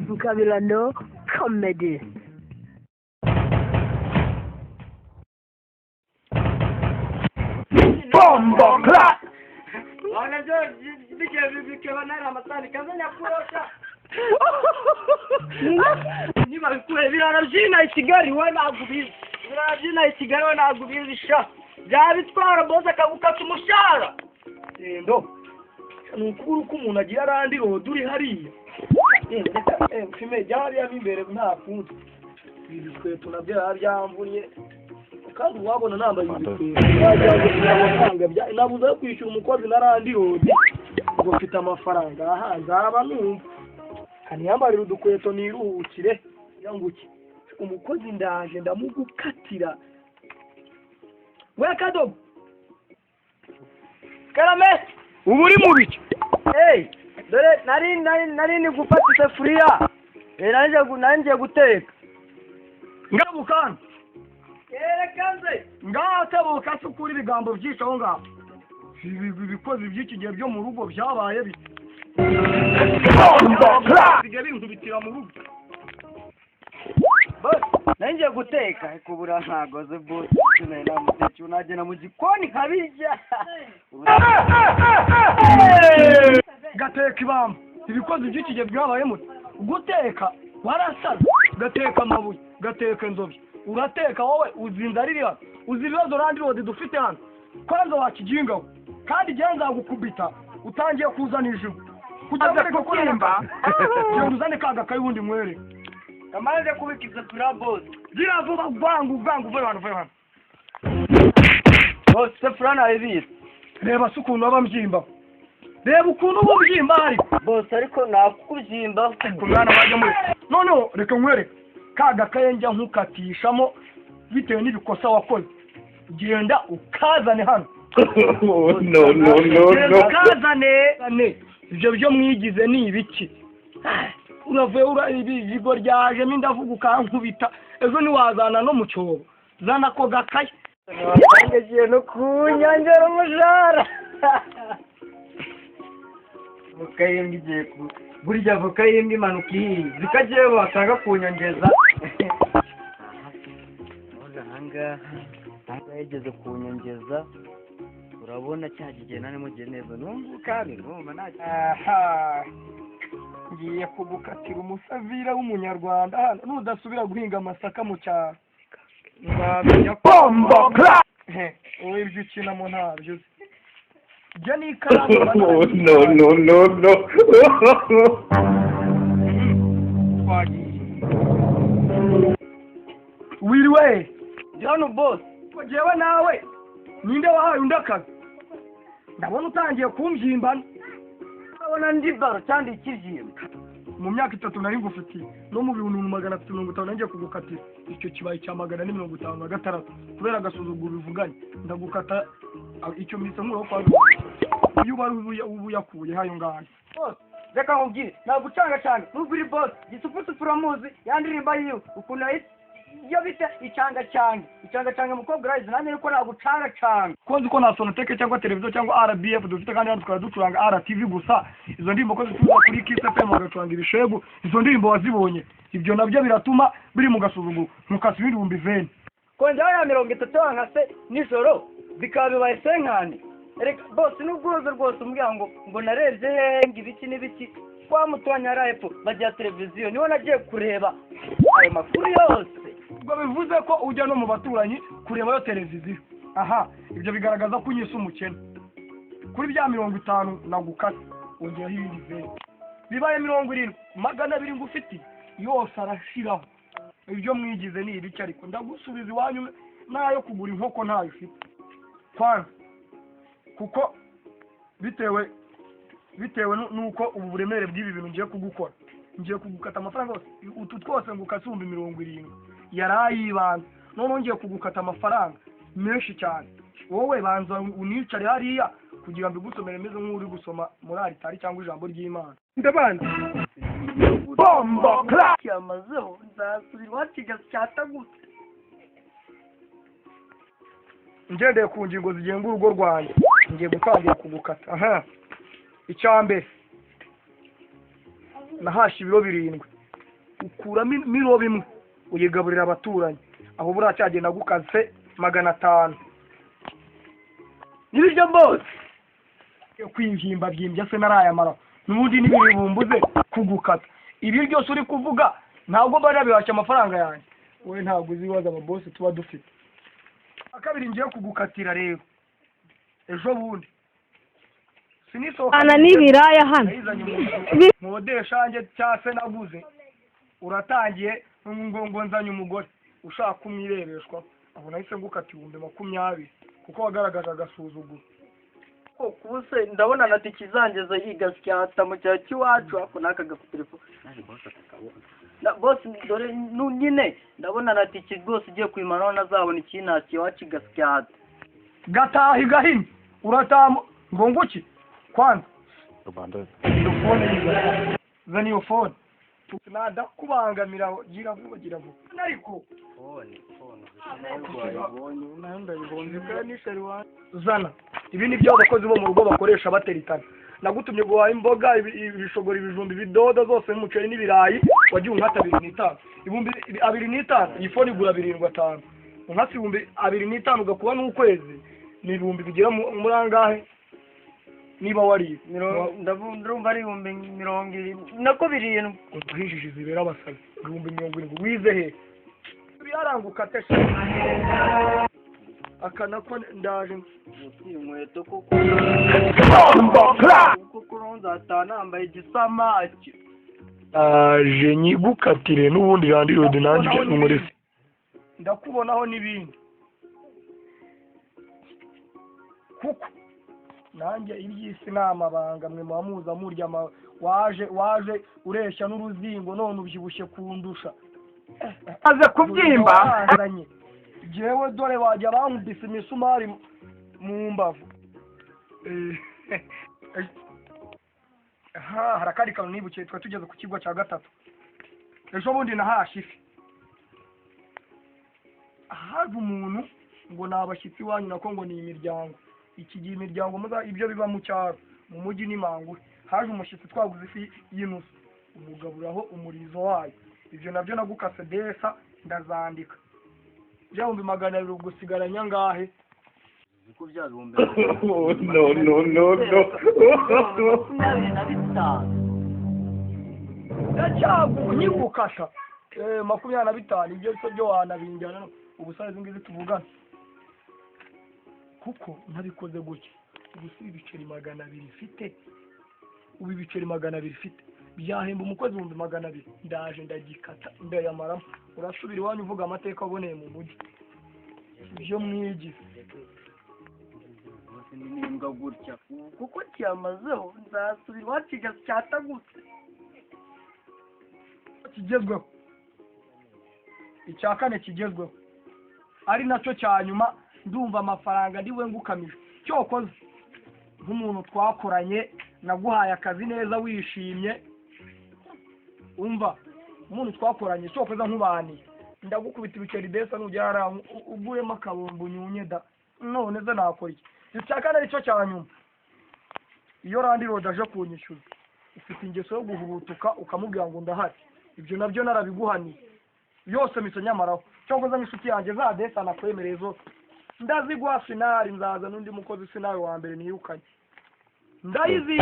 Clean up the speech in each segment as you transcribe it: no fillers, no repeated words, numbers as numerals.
Nkabirano Comedy. Bombo clap. Wanajua bike banara amatani kazanya kurosha. Niba kure birara byina ikigali we nagubiza. Birara byina ikigali we nagubizisha. Byabitwara boza akagukata umushara. Ndo. Nukuru ko umuntu agira arandi rodo uri hariya. Fime byari yabimbere nta fundi. Ibikweto nabyo yabyamvunye. Kandi wabona nambaye ibikweto. Nabuze kwishyura umukozi narandi rodo. Ngo mfite amafaranga aha nzaba numva. Kaniyambarira udukweto niruhukire yanguki. Umukozi ndaje ndamugukatira. We kadogo. Karame Uburi mu biki? dore nari ni gufata isafuriya. Nanje guteka. Ngabukana. Yerekanze. Ngatabuka sukuri ibigambo byinshi aho ngaho. Ibikozi by'iki gihe byo mu rugo byabaye biki? Bige binkubitira mu rugo. Nanje guteka kubura ntagoze boss none namuteke unagena mu gikoni kabijya. Gateka ibamba. Ibikozi by'iki gihe byabaye muti. Guteka warasaza. Gateka amabuye, gateka inzobyi. Urateka wowe uzindarira. Uzibibazo randi rodi dufite hano. Kwanza wakijinga kandi genza gukubita utangiye kuzana ijuru. Kujya kukwimba. Yo uzane kaga kayundi mwere. Kamaze kubikiza tura boss. Gira vuba gwangu vuba hano. Boss sefrana ayibise. Reba sukuntu abambyimba. Reba ukuntu ububyimba ari. Boss ariko nakubyimba Kumwana baje muri. None reka nkwere. Kaga kayenja nkukatishamo bitewe n'ibikosa wakoze. Genda ukazane hano. No. Ukazane. Ibyo byo mwigize ni ibiki? Uravuye ibigo ryaje mindavuga ukankubita. Ejo ni wazana no mu cyobo. Zana ko gakaye. Wangeje no kunyangera umujara. Mukayimbi giye ku burya mukayimbi manuki zikagiye batanga kunyongeza. Hanga yageze kunyongeza. Urabona cyagiye nane mugeneza numva kandi numva nacyo. Ngiye kugukatira umusavira w'umunyarwanda hano nudasubira guhinga amasaka mu cyaro. Bombo clap. Owe ibyo ukinamo ntabyo. Jya n'ikaramu. No. Wiriwe. John boss. Jewe nawe. Ninde wahaye undakaza? Ndabona utangiye kumbyimba. Urabona ndi baro cyandi ikivyimba. Mu myaka 3 nari ngufitiye no mu 1350 nangiye kugukatira icyo kibaye cya 156 kubera agasuzuguro bivuganye ndagukata icyo mise nkuro kwa uyu bari ubu yakuye hayo ngana. Reka nkubwire nagucanga cyane nubiri boss gisuputu turamuzi yandirimba yiwe ukuna iyo bita icanga mukobwa urayizi nanjye yuko nagucanga cyane konzi ko na Sonateke cyangwa televiziyo cyangwa RBF dufite kandi hano tukaba ducuranga RTV gusa izo ndirimbo ko zituza kuri Kiss FM bagacuranga ibishegu izo ndirimbo wazibonye ibyo nabyo biratuma biri mu gasuzuguro mukasubira ibihumbi 20 konjaho ya 30 wankase nijoro bikaba bibaye senkani. Reka boss n'ubwuzu rwose umbwira ngo narebye hengi ibiki n'ibiki kwa mutwanya raepo bajya televiziyo niho nagiye kureba ayo makuru yose. Ubwo bivuze ko ujya no mu baturanyi kureba yo televiziyo. Aha ibyo bigaragaza ko unyise umukene. Kuri bya 50 nagukase ongera ibindi 20 bibaye 70 200 ngufiti yose arashiraho. Ibyo mwigize ni ibiki ariko ndagusubiza iwanyu nayo kugura inkoko ntayo ufite kwanza kuko bitewe nuko ubu buremere bw'ibi bintu ngiye kugukora ngiye kugukata amafaranga yose utu twose ngukase 70 yarayibanza none ngiye kugukata amafaranga menshi cyane. Wowe banza unicare hariya kugira ngo igusomere meze nk'uri gusoma muri aritari cyangwa ijambo ry'Imana. Ndabandi. Bombo clap. Yamazeho nzasubira wakiga cyata gute. Ngendeye ku ngingo zigenga urugo rwanjye ngiye gutangira kugukata. Icyambere nahashe ibiro 7 ukuramo imiro bimwe uyigaburira abaturanyi aho buracyagenda gukaze 500 n'ibiryo bose kwinjimba byimbye se narayamara n'ubundi n'ibiri bumbuze kugukata ibi byose uri kuvuga ntabwo bari bibashye amafaranga yanjye wowe ntabwo uzibaza ababosi tuba dufite akabiri ngiye kugukatira rero ejo bundi ana n'ibiraya hano modeshange cyase naguze uratangiye ngo nzanye umugore ushaka kumwirebeshwa aho nahise ngukata 20,000 kuko wagaragaje agasuzuguro kubuse ndabona na tiki zangeze yigasyata mu cyaha cy'iwacu ako naka gafutelefone na boss dore nyine ndabona na tiki rwose ugiye kwimanaho nazabona ikinaki iwacu gasyata gatahi gahini uratamo ngo nguki kwanza zani yo phone nada kubangamira gira vuba ariko zana ibi ni byo abakozi bo mu rugo bakoresha bateritana nagutumye guhaha imboga ibishogora ibijumbi bidodo zose n'umuceri n'ibirayi wagiye unkata 2,500 ibumbi 2,500 iyi phone igura 7,500 unkasi 2,500 ugakuba n'ukwezi ni ibumbi bigera muri angahe niba wari ndumva ari 20 nako 7 utuhishije zibera abasazi 20 wize he byaranguka tesha akanako ndaje inkweto kuko kuronza atanambaye igisamaki aje nyigukatire n'ubundi randirode nanjye umurese ndakubonaho n'ibindi kuko nanjye ibyisi n'amabanga mwe muhamuza murya waje ureshya n'uruzingo none ubyibushye kundusha aze kubyimba jewe dore wajya bankubise imisumari mu mbavu harakari kantu nibukiye twa tugeze ku kigo cya 3 ejo bundi nahashe ifi haje umuntu ngo nabashyitsi wanyu nako ngo ni imiryango iki gihe imiryango muza ibyo biba mu cyaro mu mujyi n'imangure haje umushyitsi twaguze ifi y'inusu umugaburaho umurizo wayo ibyo nabyo nagukase desa ndazandika byahumbi 200 ugusigara nyangahe uko byabumbe no ndacagu nyigukasha 25 ibyo byo wanabinjana ubusaze ngize tuvugana kuko ntabikoze gutya ubusiba ibiceri 200 mfite ubu ibiceri 200 mfite byahemba umukozi 200 ndaje ndagikata ndayamaramo urasubira iwanyu uvuga amateka aboneye mu mujyi ibyo mwigize nimbwa gutya kuko cyamazeho nzasubira iwacu gasyata gusa kigezweho icya kane kigezweho ari nacyo cya nyuma ndumva amafaranga ndiwe ngukamije cyokoze nk'umuntu twakoranye naguhaye akazi neza wishimye umva umuntu twakoranye cyokoze nk'ubaniye ndagukubita ibiceri desa nugera uguyemo akabombo nyunyeda none ze nakora iki icya kane aricyo cya nyuma iyo randirode aje kunyishyuza ufite ingeso yo guhubutuka ukamubwira ngo ndahari ibyo nabyo narabiguhaniye yose miso nyamaraho cyokoze n'inshuti yanjye za desa nakwemereye zose ndazigwa finali nzaza n'undi mukozi finali wa mbere niyukanye ndayizi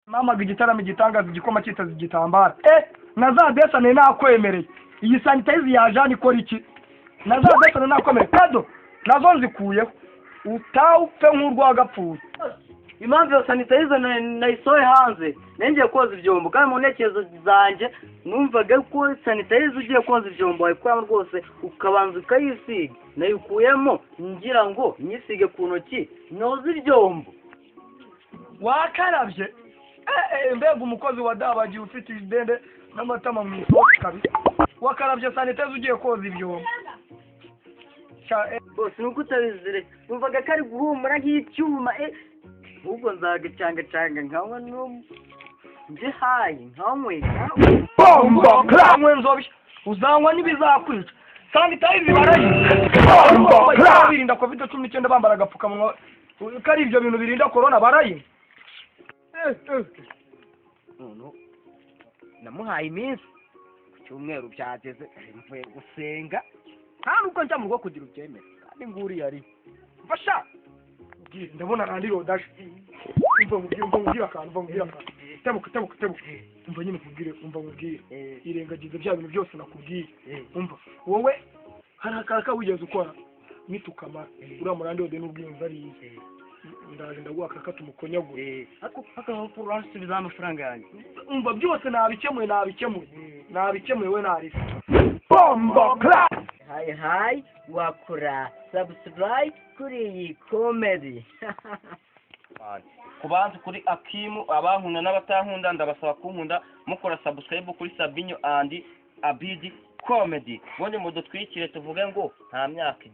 mamaga igitaramo igitangaza igikoma cyitaza igitambara na za desa ne nakwemereye iyi sanitize yajana ikora iki na za desa ne nakwemereye kado nazo nzikuyeho utawupfe nk'urwagapfuye impamvu iyo sanitize nayisohoye hanze nengeye koza ibyombo kandi mu ntekerezo zanjye numvaga ko sanitize ugiye koza ibyombo wayikuramo rwose ukabanza ukayisiga nayikuyemo ngira ngo nyisige ku ntoki noze ibyombo wakarabye mbega umukozi wa dabagiye ufite idende n'amatama mu isosi kabisa wakarabye sanitize ugiye koza ibyombo bose nuko utabizire numvaga kari guhumura nk'icyuma ubwo nzagacangacanga nkanywa nzihaye nkanywe nzobye uzanywa n'ibizakwica sanitize barayizi birinda COVID-19 bambara agapfukamunwa kari ibyo bintu birinda corona barayizi none namuhaye iminsi ku cyumweru byageze mvuye gusenga nta nuko njya mu rugo kugira ubyemere kandi nguri yari fasha ndabona arandi rodaje umva mubwira akantu tebuka umva nyine mubwire irengagize bya bintu byose nakubwiye umva wowe hari akaraka wigeze ukora nitukamara uriya murandi wode n'ubwiyunza ari ndaje ndaguha akaraka umukonyagure ariko urasubiza amafaranga yanjye umva byose nabikemuye we narisa bombo class hayi wakora subscribe kuri iyi comedy kubanza kuri Akimu abankunda n'abatankunda ndabasaba kunkunda mukora subscribe kuri Sabinyo and Abidi comedy bonye mu dutwikire tuvuge ngo nta myaka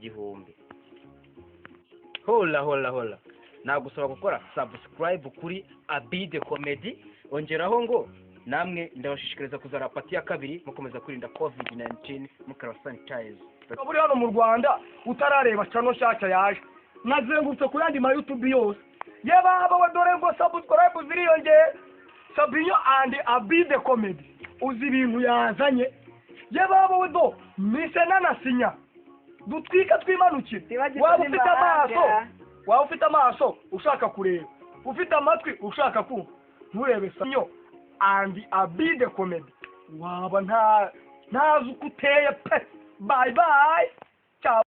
1000 hola nagusaba gukora subscribe kuri Abidi comedy ongeraho ngo namwe ndabashishikariza kuzara pati ya kabiri mukomeza kwirinda covid-19 mukara sanitize buri hano mu Rwanda utarareba channel nshyashya yaje nazengurutse ku yandi ma YouTube yose yebaba we dore ngo subscribe ziriyongeye Sabinyo and Abidi comedy uzi ibintu yazanye yebaba we do mise nanasinya dutwika twimanukire waba ufite amaso ushaka kureba ufite amatwi ushaka kumva nturebe Sabinyo and Abidi comedy waba ntazi uko uteye pe bye ciao